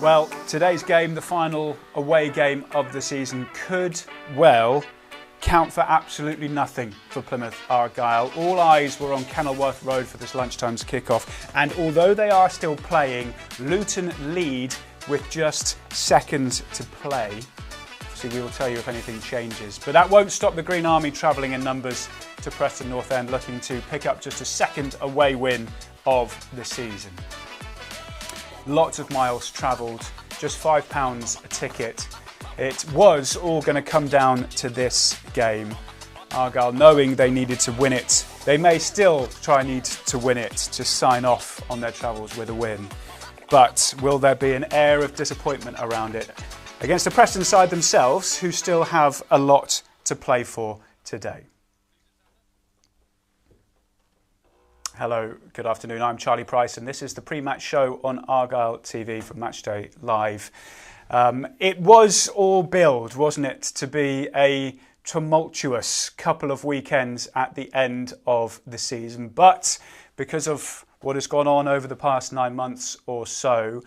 Well, today's game, the final away game of the season, could well count for absolutely nothing for Plymouth Argyle. All eyes were on Kenilworth Road for this lunchtime's kickoff, and although they are still playing, Luton lead with just seconds to play. So we will tell you if anything changes. But that won't stop the Green Army travelling in numbers to Preston North End, looking to pick up just a second away win of the season. Lots of miles travelled, just £5 a ticket. It was all going to come down to this game. Argyle, knowing they needed to win it, they may still need to win it to sign off on their travels with a win. But will there be an air of disappointment around it against the Preston side themselves, who still have a lot to play for today? Hello, good afternoon. I'm Charlie Price, and this is the pre-match show on Argyle TV from Matchday Live. It was all billed, wasn't it, to be a tumultuous couple of weekends at the end of the season. But because of what has gone on over the past 9 months or so,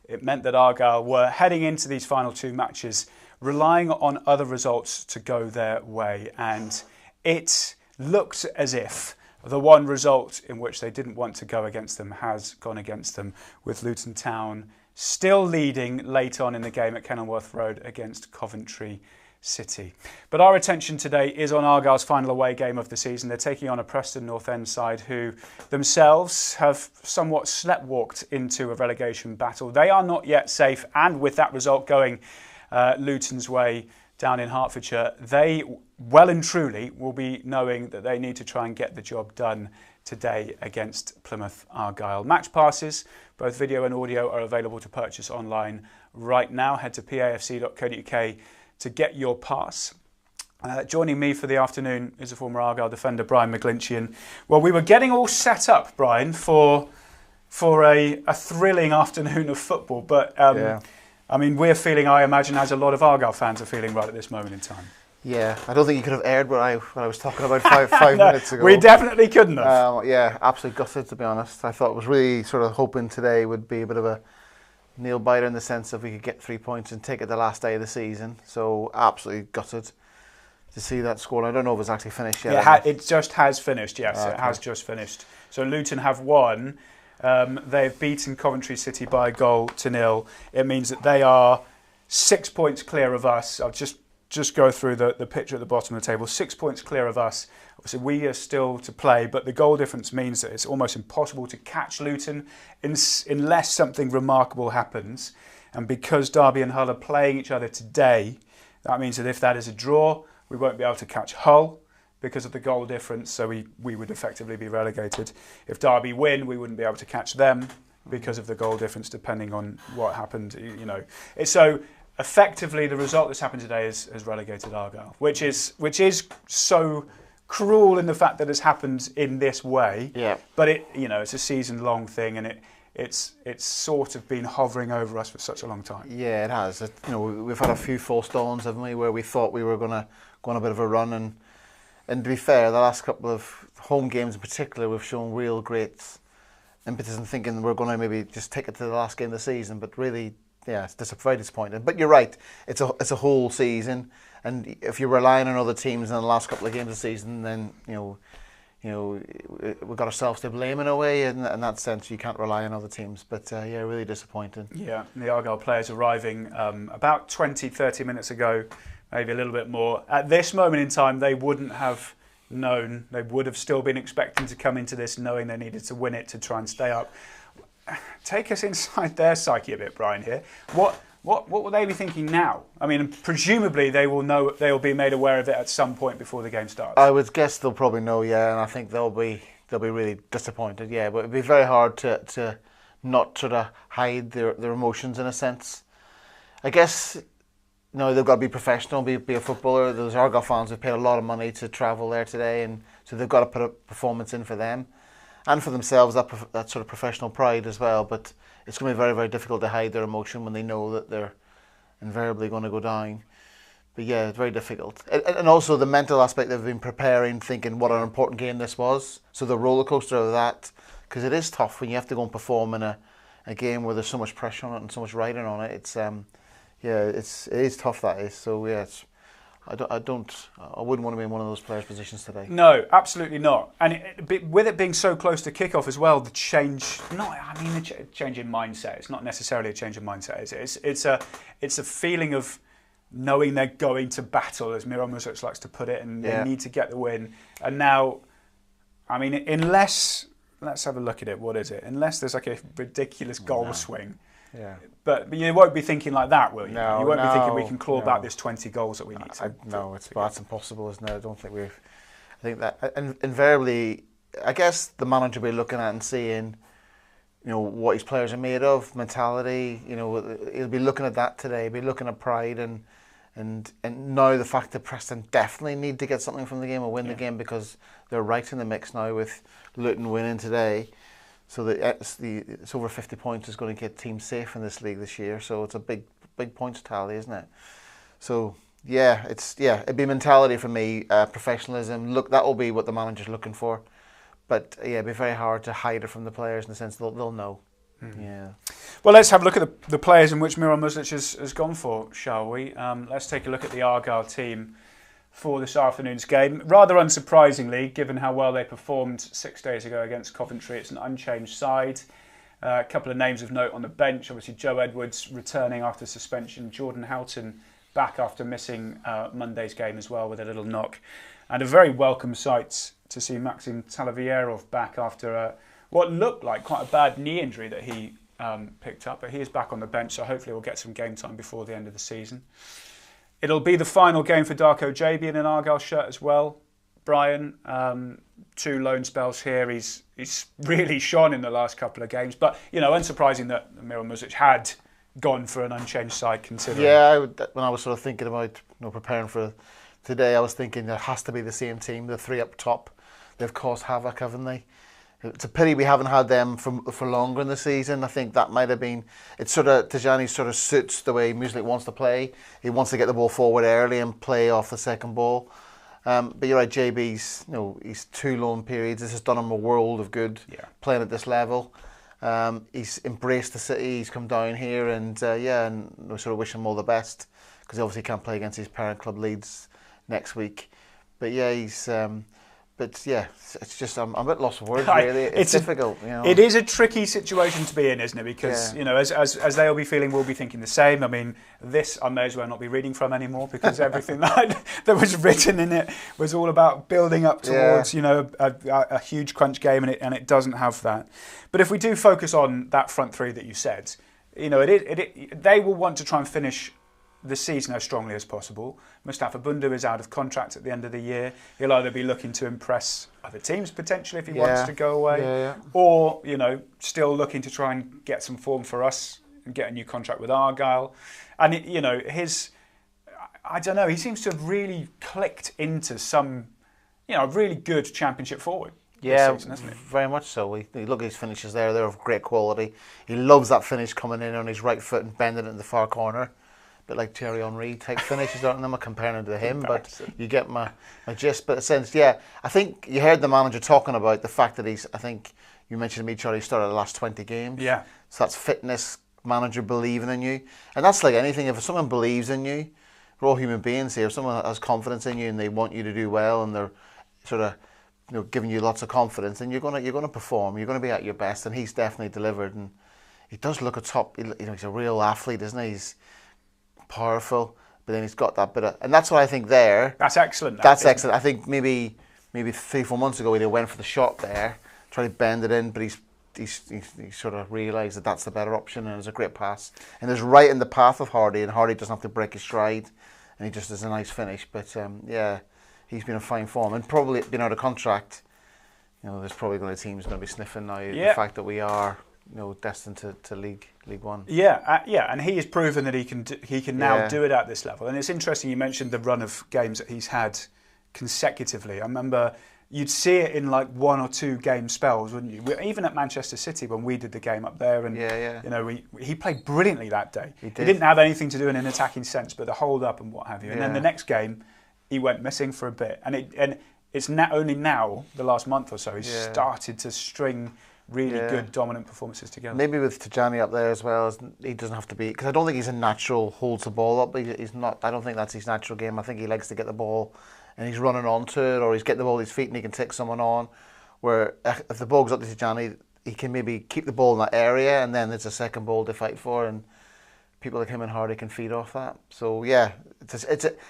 it meant that Argyle were heading into these final two matches relying on other results to go their way. And it looked as if the one result in which they didn't want to go against them has gone against them, with Luton Town still leading late on in the game at Kenilworth Road against Coventry City. But our attention today is on Argyle's final away game of the season. They're taking on a Preston North End side who themselves have somewhat sleptwalked into a relegation battle. They are not yet safe, and with that result going Luton's way down in Hertfordshire, they well and truly will be knowing that they need to try and get the job done today against Plymouth Argyle. Match passes, both video and audio, are available to purchase online right now. Head to pafc.co.uk to get your pass. Joining me for the afternoon is a former Argyle defender, Brian McGlinchey. Well, we were getting all set up, Brian, for a thrilling afternoon of football, but I mean, we're feeling, I imagine, as a lot of Argyle fans are feeling right at this moment in time. Yeah, I don't think you could have aired what I was talking about five No, minutes ago. We definitely couldn't have. Yeah, absolutely gutted, to be honest. I thought it was really sort of hoping today would be a bit of a nail biter in the sense of we could get 3 points and take it the last day of the season. So absolutely gutted to see that score. I don't know if it's actually finished yet. It just has finished, yes. Okay. It has just finished. So Luton have won. They've beaten Coventry City by a goal to nil. It means that they are 6 points clear of us. I'll just go through the picture at the bottom of the table. 6 points clear of us. Obviously, we are still to play, but the goal difference means that it's almost impossible to catch Luton unless something remarkable happens. And because Derby and Hull are playing each other today, that means that if that is a draw, we won't be able to catch Hull because of the goal difference, so we would effectively be relegated. If Derby win, we wouldn't be able to catch them because of the goal difference, depending on what happened. You know, so effectively, the result that's happened today has relegated Argyle, which is so cruel in the fact that it's happened in this way. Yeah. But it's a season-long thing, and it's sort of been hovering over us for such a long time. Yeah, it has. We've had a few false dawns, haven't we, where we thought we were going to go on a bit of a run, and to be fair, the last couple of home games in particular, we've shown real great impetus in thinking we're going to maybe just take it to the last game of the season. But really, yeah, it's very disappointing. But you're right, it's a whole season, and if you're relying on other teams in the last couple of games of the season, then we've got ourselves to blame in a way. In that sense, you can't rely on other teams. But really disappointing. Yeah, the Argyle players arriving about 20-30 minutes ago. Maybe a little bit more. At this moment in time, they wouldn't have known. They would have still been expecting to come into this knowing they needed to win it to try and stay up. Take us inside their psyche a bit, Brian, here. What will they be thinking now? I mean, presumably they will be made aware of it at some point before the game starts. I would guess they'll probably know, yeah, and I think they'll be really disappointed, yeah. But it'd be very hard to not sort of hide their emotions in a sense. I guess they've got to be professional, be a footballer. Those Argyle fans have paid a lot of money to travel there today, and so they've got to put a performance in for them and for themselves, that sort of professional pride as well. But it's going to be very, very difficult to hide their emotion when they know that they're invariably going to go down. But yeah, it's very difficult. And also the mental aspect, they've been preparing, thinking what an important game this was. So the roller coaster of that, because it is tough when you have to go and perform in a game where there's so much pressure on it and so much riding on it. It's it is tough, that is. So yeah, I wouldn't want to be in one of those players' positions today. No, absolutely not. And with it being so close to kickoff as well, the change in mindset. It's not necessarily a change in mindset. It's a feeling of knowing they're going to battle, as Miran Muzic likes to put it, and they need to get the win. And now, I mean, unless, let's have a look at it. What is it? Unless there's like a ridiculous goal swing. Yeah. But you won't be thinking like that, will you? No, you won't be thinking we can claw back this 20 goals that we need to. That's impossible, isn't it? I think that invariably, I guess the manager will be looking at and seeing, what his players are made of, mentality. He'll be looking at that today. He'll be looking at pride and now the fact that Preston definitely need to get something from the game or win the game, because they're right in the mix now with Luton winning today. So it's over 50 points is going to get teams safe in this league this year. So it's a big points tally, isn't it? So it'd be mentality for me, professionalism. Look, that will be what the manager's looking for. But it'd be very hard to hide it from the players in the sense they'll know. Yeah. Well, let's have a look at the players in which Miran Muzic has gone for, shall we? Let's take a look at the Argyle team for this afternoon's game. Rather unsurprisingly, given how well they performed 6 days ago against Coventry, it's an unchanged side. A couple of names of note on the bench. Obviously, Joe Edwards returning after suspension. Jordan Houghton back after missing Monday's game as well with a little knock. And a very welcome sight to see Maxim Talavierov back after what looked like quite a bad knee injury that he picked up. But he is back on the bench, so hopefully we'll get some game time before the end of the season. It'll be the final game for Darko Jabi in an Argyle shirt as well. Brian, 2 loan spells here. He's really shone in the last couple of games. But, unsurprising that Miran Muzic had gone for an unchanged side considering. Yeah, when I was sort of thinking about preparing for today, I was thinking there has to be the same team, the 3 up top. They've caused havoc, haven't they? It's a pity we haven't had them for longer in the season. I think that might have been. It's sort of Tijani sort of suits the way Muzic wants to play. He wants to get the ball forward early and play off the second ball. But you're right, JB's. He's 2 loan periods. This has done him a world of good. Playing at this level. He's embraced the city. He's come down here, and we sort of wish him all the best, because he obviously can't play against his parent club Leeds next week. But he's. It's just I'm a bit lost for words, really. It's difficult. It is a tricky situation to be in, isn't it? Because as they'll be feeling, we'll be thinking the same. I mean, this I may as well not be reading from anymore, because everything that was written in it was all about building up towards a huge crunch game, and it doesn't have that. But if we do focus on that front 3 that you said, they will want to try and finish the season as strongly as possible. Mustafa Bundu is out of contract at the end of the year. He'll either be looking to impress other teams potentially if he wants to go away, or still looking to try and get some form for us and get a new contract with Argyle. And I don't know, he seems to have really clicked into some really good championship forward. Yeah, season, isn't it? Very much so. Look at his finishes there; they're of great quality. He loves that finish coming in on his right foot and bending it in the far corner. Bit like Thierry Henry type finishes, aren't they? I'm comparing him to him, but you get my gist. But in a sense, I think you heard the manager talking about the fact that I think you mentioned to me, Charlie, started the last 20 games. Yeah. So that's fitness, manager believing in you. And that's like anything. If someone believes in you, we're all human beings here. If someone has confidence in you and they want you to do well and they're sort of giving you lots of confidence, then you're gonna perform. You're gonna be at your best. And he's definitely delivered. And he does look a top. He's a real athlete, isn't he? He's powerful, but then he's got that bit of, and that's what I think there. That's excellent. That's excellent. I think maybe 3-4 months ago he went for the shot there, tried to bend it in, but he sort of realised that that's the better option, and it's a great pass, and it's right in the path of Hardy, and Hardy doesn't have to break his stride, and he just has a nice finish. But he's been in fine form, and probably being out of contract. There's probably going to teams going to be sniffing now the fact that we are. Destined to League One. And he has proven that he can now do it at this level. And it's interesting you mentioned the run of games that he's had consecutively. I remember you'd see it in like 1 or 2 game spells, wouldn't you? Even at Manchester City when we did the game up there, and he played brilliantly that day. He didn't have anything to do in an attacking sense, but the hold up and what have you. And then the next game, he went missing for a bit, and it's not only now the last month or so he's started to string really good, dominant performances together. Maybe with Tijani up there as well, he doesn't have to be, because I don't think he's a natural holds the ball up. He's not. I don't think that's his natural game. I think he likes to get the ball, and he's running onto it, or he's getting the ball with his feet and he can take someone on. Where if the ball goes up to Tijani, he can maybe keep the ball in that area, and then there's a second ball to fight for, and people like him and Hardy can feed off that. So yeah,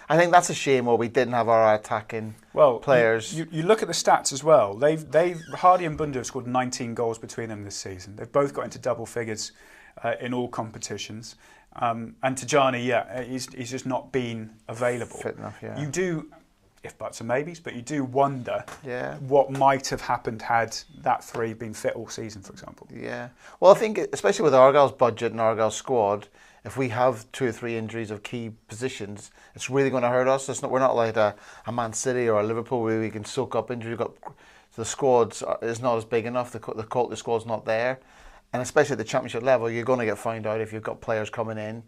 I think that's a shame where we didn't have our attacking players. You look at the stats as well. They've Hardy and Bundu have scored 19 goals between them this season. They've both got into double figures in all competitions. And Tijani, he's just not been available. Fit enough, yeah. You do, if buts and maybes, but you do wonder what might have happened had that three been fit all season, for example. Yeah. Well, I think especially with Argyle's budget and Argyle's squad, if we have 2 or 3 injuries of key positions, it's really going to hurt us. We're not like a Man City or a Liverpool where we can soak up injury. The squad is not as big enough. The quality squad's not there. And especially at the championship level, you're going to get found out if you've got players coming in.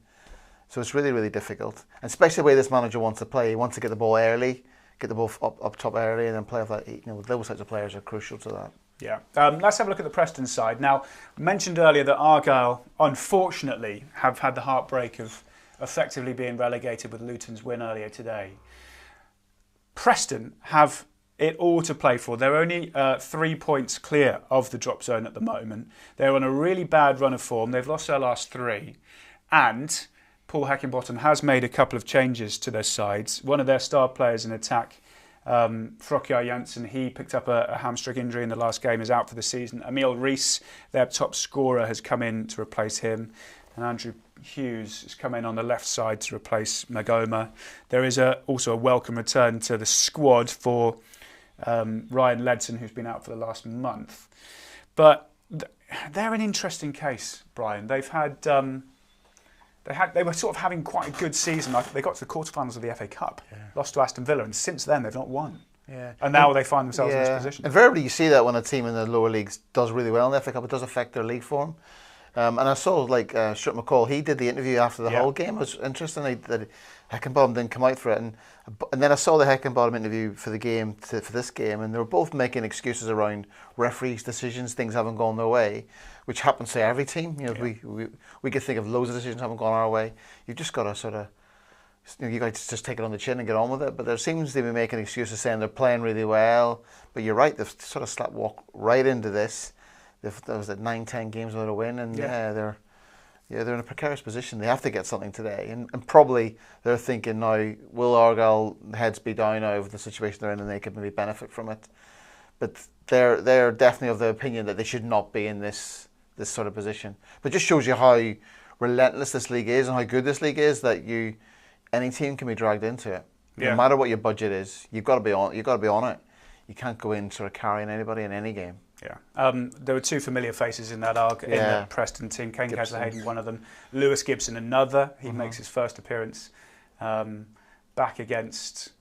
So it's really, really difficult. And especially the way this manager wants to play. He wants to get the ball early, get the ball up top early, and then play off that. Those types of players are crucial to that. Yeah. Let's have a look at the Preston side. Now, mentioned earlier that Argyle, unfortunately, have had the heartbreak of effectively being relegated with Luton's win earlier today. Preston have it all to play for. They're only 3 points clear of the drop zone at the moment. They're on a really bad run of form. They've lost their last 3. And Paul Heckingbottom has made a couple of changes to their sides. One of their star players in attack, Frokjar Janssen, he picked up a hamstring injury in the last game, is out for the season. Emil Rees, their top scorer, has come in to replace him. And Andrew Hughes has come in on the left side to replace Magoma. There is also a welcome return to the squad for Ryan Ledson, who's been out for the last month. But they're an interesting case, Brian. They've had... They were sort of having quite a good season. They got to the quarterfinals of the FA Cup, lost to Aston Villa, and since then they've not won. Yeah. And now they find themselves in this position. Invariably, you see that when a team in the lower leagues does really well in the FA Cup, it does affect their league form. And I saw Stuart McCall, he did the interview after the whole game. It was interesting that Heckingbottom didn't come out for it. And then I saw the Heckingbottom interview for the game, for this game, and they were both making excuses around referees' decisions, things haven't gone their way, which happens to every team. We could think of loads of decisions haven't gone our way. You've just got to sort of, you guys just take it on the chin and get on with it. But there seems to be making excuses saying they're playing really well. But you're right, they've sort of walk right into this. There was 9-10 games without a win, and they're in a precarious position. They have to get something today, and probably they're thinking now, will Argyle heads be down now of the situation they're in, and they could maybe benefit from it. But they're definitely of the opinion that they should not be in this sort of position. But it just shows you how relentless this league is and how good this league is, that any team can be dragged into it. No matter what your budget is, you've got to be on it. You can't go in sort of carrying anybody in any game. Yeah, there were 2 familiar faces in that Preston team. Kane Kesler-Hayden, one of them. Lewis Gibson, another. He makes his first appearance back against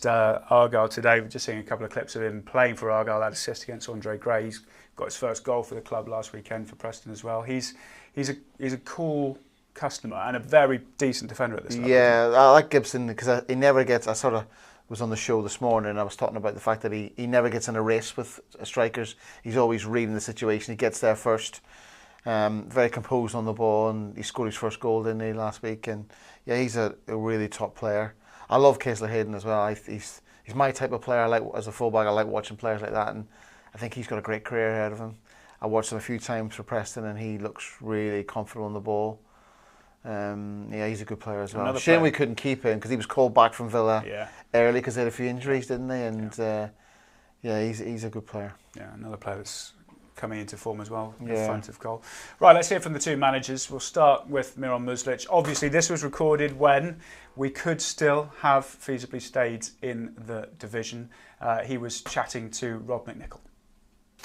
Argyle today. We're just seeing a couple of clips of him playing for Argyle. That assist against Andre Gray. He's got his first goal for the club last weekend for Preston as well. He's a cool customer and a very decent defender at this level. Yeah, I like Gibson because he never gets. I sort of was on the show this morning and I was talking about the fact that he never gets in a race with strikers. He's always reading the situation. He gets there first. Very composed on the ball, and he scored his first goal, didn't he, last week? And yeah, he's a really top player. I love Kesler-Hayden as well. He's my type of player. I like, as a fullback, I like watching players like that, and I think he's got a great career ahead of him. I watched him a few times for Preston, and he looks really comfortable on the ball. He's a good player as well. Shame we couldn't keep him because he was called back from Villa early because they had a few injuries, didn't they? And he's a good player. Yeah, another player that's coming into form as well in front of goal. Right, let's hear from the 2 managers. We'll start with Miran Muslic. Obviously, this was recorded when we could still have feasibly stayed in the division. He was chatting to Rob McNichol.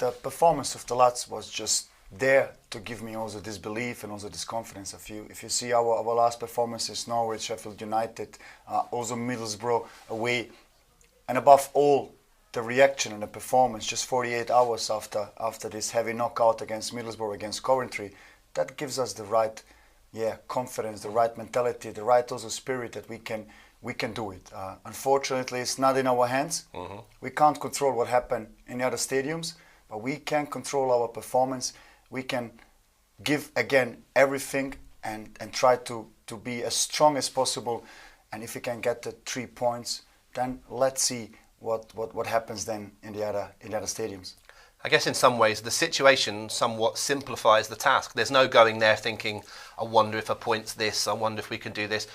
The performance of the lads was just there to give me also this belief and also this confidence. If you see our last performances, Norwich, Sheffield United, also Middlesbrough away, and above all, the reaction and the performance just 48 hours after this heavy knockout against Middlesbrough, against Coventry, that gives us the right confidence, the right mentality, the right also spirit that we can do it. Unfortunately, it's not in our hands. We can't control what happened in the other stadiums, but we can control our performance. We can give again everything and try to be as strong as possible. And if we can get the 3 points, then let's see what happens then in the other stadiums. I guess in some ways the situation somewhat simplifies the task. There's no going there thinking, I wonder if a point's this, I wonder if we can do this.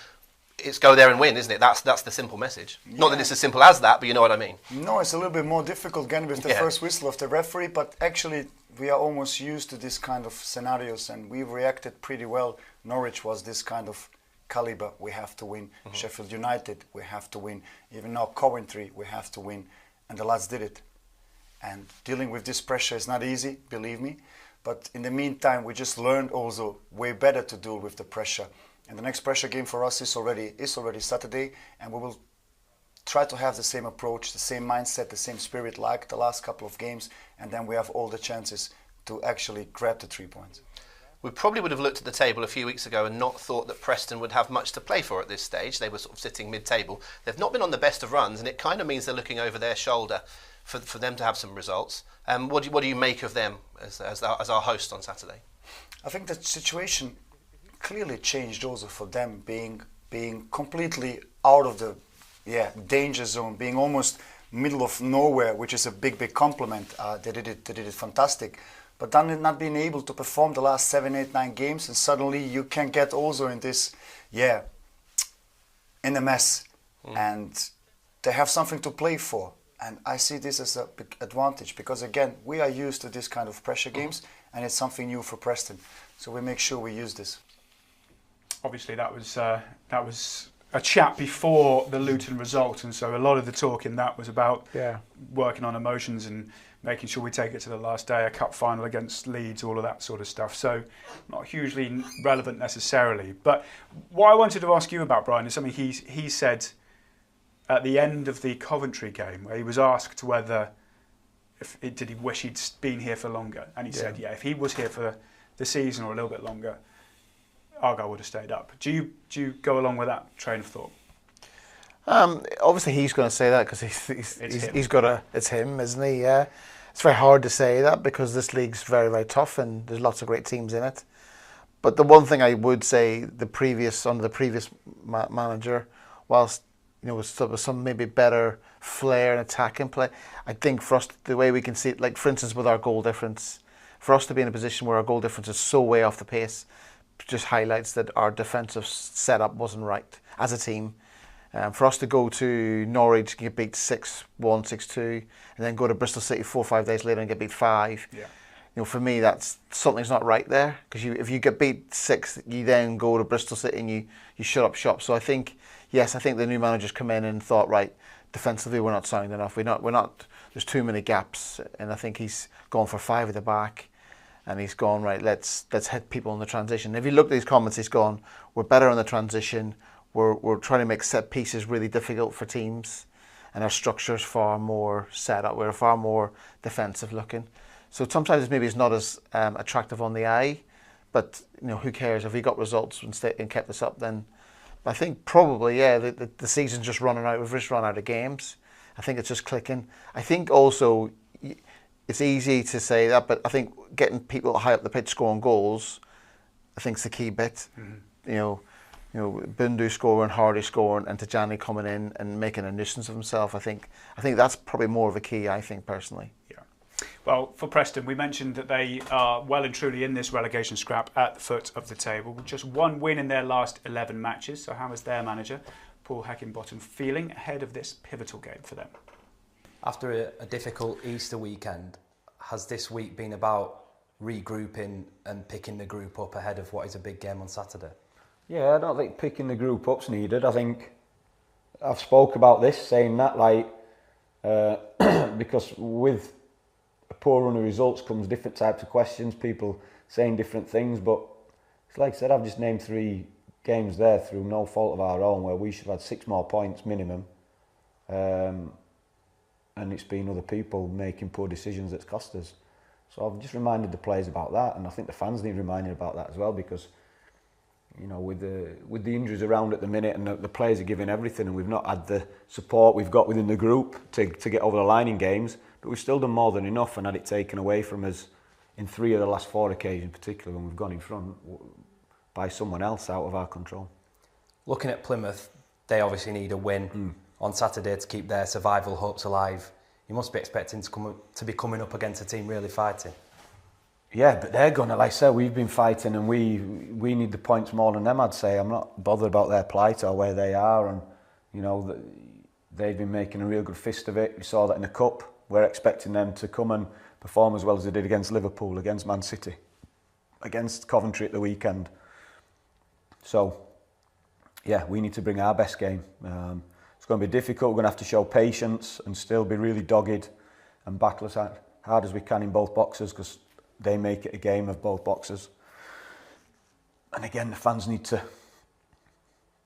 It's go there and win, isn't it? That's the simple message. Yeah. Not that it's as simple as that, but you know what I mean. No, it's a little bit more difficult again with the first whistle of the referee, but actually we are almost used to this kind of scenarios and we reacted pretty well. Norwich was this kind of caliber, we have to win. Sheffield United, we have to win. Even now Coventry, we have to win. And the lads did it. And dealing with this pressure is not easy, believe me. But in the meantime, we just learned also way better to deal with the pressure. And the next pressure game for us is already Saturday, and we will try to have the same approach, the same mindset, the same spirit like the last couple of games, and then we have all the chances to actually grab the 3 points. We probably would have looked at the table a few weeks ago and not thought that Preston would have much to play for at this stage. They were sort of sitting mid-table. They've not been on the best of runs, and it kind of means they're looking over their shoulder for them to have some results. What do you make of them as our host on Saturday? I think the situation clearly changed also for them, being completely out of the danger zone, being almost middle of nowhere, which is a big compliment. They did it fantastic. But then not being able to perform the last 7, 8, 9 games, and suddenly you can get also in this, in a mess. And they have something to play for. And I see this as a big advantage because, again, we are used to this kind of pressure games, and it's something new for Preston. So we make sure we use this. Obviously, that was a chat before the Luton result, and so a lot of the talk in that was about working on emotions and making sure we take it to the last day, a cup final against Leeds, all of that sort of stuff. So not hugely relevant necessarily. But what I wanted to ask you about, Brian, is something he said at the end of the Coventry game, where he was asked whether did he wish he'd been here for longer, and he said, if he was here for the season or a little bit longer, Argyle would have stayed up. Do you go along with that train of thought? Obviously, he's going to say that because it's him, isn't he? Yeah, it's very hard to say that because this league's very, very tough and there's lots of great teams in it. But the one thing I would say, under the previous manager, whilst there was some maybe better flair and attacking play, I think for us the way we can see it, like for instance with our goal difference, for us to be in a position where our goal difference is so way off the pace, just highlights that our defensive setup wasn't right as a team. For us to go to Norwich, get beat 6-1, 6-2, and then go to Bristol City 4 or 5 days later and get beat 5. Yeah. For me, that's something's not right there. Because if you get beat 6, you then go to Bristol City and you shut up shop. So I think the new manager's come in and thought, right, defensively we're not sound enough. We're not. There's too many gaps, and I think he's gone for 5 at the back. And he's gone, right, let's hit people in the transition. If you look at these comments, he's gone, we're better on the transition. We're trying to make set pieces really difficult for teams, and our structure's far more set up. We're far more defensive looking. So sometimes maybe it's not as attractive on the eye, but who cares? If we got results and kept this up, then I think probably the season's just running out. We've just run out of games. I think it's just clicking. I think also it's easy to say that, but I think getting people high up the pitch scoring goals, I think is the key bit. Mm-hmm. Bindu scoring, Hardy scoring, and Tajani coming in and making a nuisance of himself. I think that's probably more of a key. I think personally. Yeah. Well, for Preston, we mentioned that they are well and truly in this relegation scrap at the foot of the table, with just 1 win in their last 11 matches. So, how is their manager, Paul Heckingbottom, feeling ahead of this pivotal game for them? After a difficult Easter weekend, has this week been about regrouping and picking the group up ahead of what is a big game on Saturday? Yeah, I don't think picking the group up's needed. I think I've spoke about this, saying that because with a poor run of results comes different types of questions, people saying different things, but it's like I said, I've just named 3 games there through no fault of our own where we should have had 6 more points minimum. And it's been other people making poor decisions that's cost us. So I've just reminded the players about that, and I think the fans need reminding about that as well, because with the injuries around at the minute, and the players are giving everything, and we've not had the support we've got within the group to get over the line in games. but we've still done more than enough and had it taken away from us in 3 of the last 4 occasions, particularly when we've gone in front by someone else out of our control. Looking at Plymouth, they obviously need a win on Saturday to keep their survival hopes alive. You must be expecting to be coming up against a team really fighting. Yeah, but they're gonna, like I said, we've been fighting and we need the points more than them, I'd say. I'm not bothered about their plight or where they are, and you know, they've been making a real good fist of it. We saw that in the Cup. We're expecting them to come and perform as well as they did against Liverpool, against Man City, against Coventry at the weekend. So, yeah, we need to bring our best game. It's going to be difficult. We're going to have to show patience and still be really dogged and battle as hard as we can in both boxes, because they make it a game of both boxes. And again, the fans need to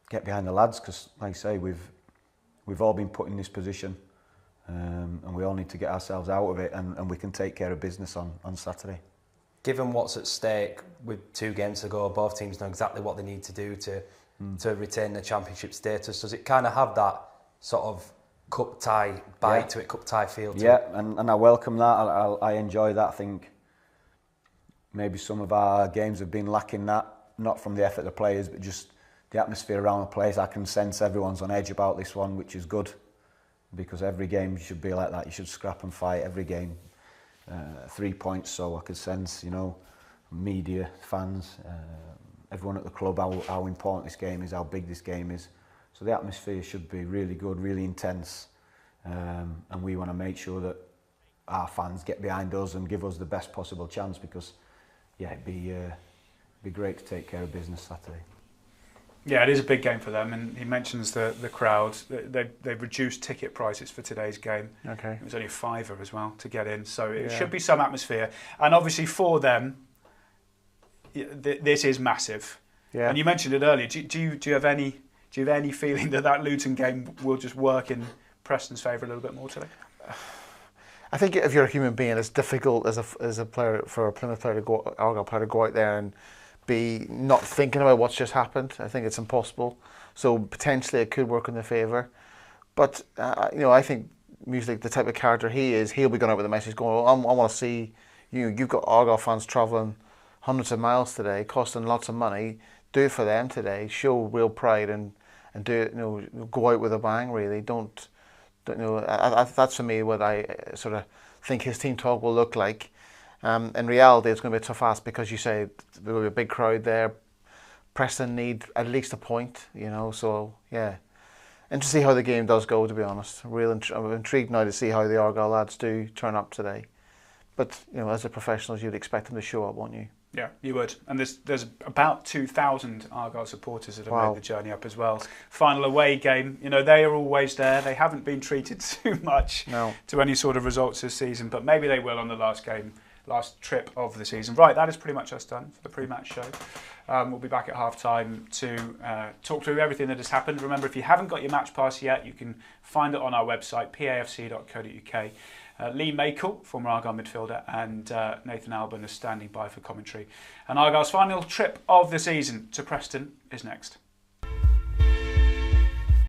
get behind the lads, because, like I say, we've all been put in this position, and we all need to get ourselves out of it, and we can take care of business on Saturday. Given what's at stake with 2 games to go, both teams know exactly what they need to do to retain the championship status. Does it kind of have that sort of cup tie bite to it, cup tie feel to it? Yeah, and I welcome that. I enjoy that. I think maybe some of our games have been lacking that, not from the effort of the players, but just the atmosphere around the place. I can sense everyone's on edge about this one, which is good, because every game should be like that. You should scrap and fight every game. 3 points, so I could sense, you know, media, fans, everyone at the club, how important this game is, how big this game is. So the atmosphere should be really good, really intense, and we want to make sure that our fans get behind us and give us the best possible chance, because, yeah, it'd be great to take care of business Saturday. Yeah, it is a big game for them, and he mentions the crowd. They've reduced ticket prices for today's game. Okay. It was only £5 as well to get in, so it should be some atmosphere. And obviously for them, this is massive. Yeah. And you mentioned it earlier. Do you have any feeling that Luton game will just work in Preston's favour a little bit more today? I think if you're a human being, it's difficult as a player, for a Plymouth player to go, Argyle player to go out there and be not thinking about what's just happened. I think it's impossible. So potentially it could work in their favour. But you know, I think Music, the type of character he is, he'll be going out with a message going, well, I want to see you've got Argyle fans travelling hundreds of miles today, costing lots of money. Do it for them today. Show real pride and do it. You know, go out with a bang. Really, don't you know? That's for me what I sort of think his team talk will look like. In reality, it's going to be a tough ask, because you say there will be a big crowd there. Preston need at least a point, you know. So yeah, and to see how the game does go. To be honest, I'm intrigued now to see how the Argyle lads do turn up today. But you know, as a professionals, you'd expect them to show up, won't you? Yeah, you would. And there's about 2,000 Argyle supporters that have made the journey up as well. Final away game, you know, they are always there. They haven't been treated too much to any sort of results this season, but maybe they will on the last trip of the season. Right, that is pretty much us done for the pre-match show. We'll be back at half-time to talk through everything that has happened. Remember, if you haven't got your match pass yet, you can find it on our website, pafc.co.uk. Lee Makel, former Argyle midfielder, and Nathan Alban is standing by for commentary. And Argyle's final trip of the season to Preston is next.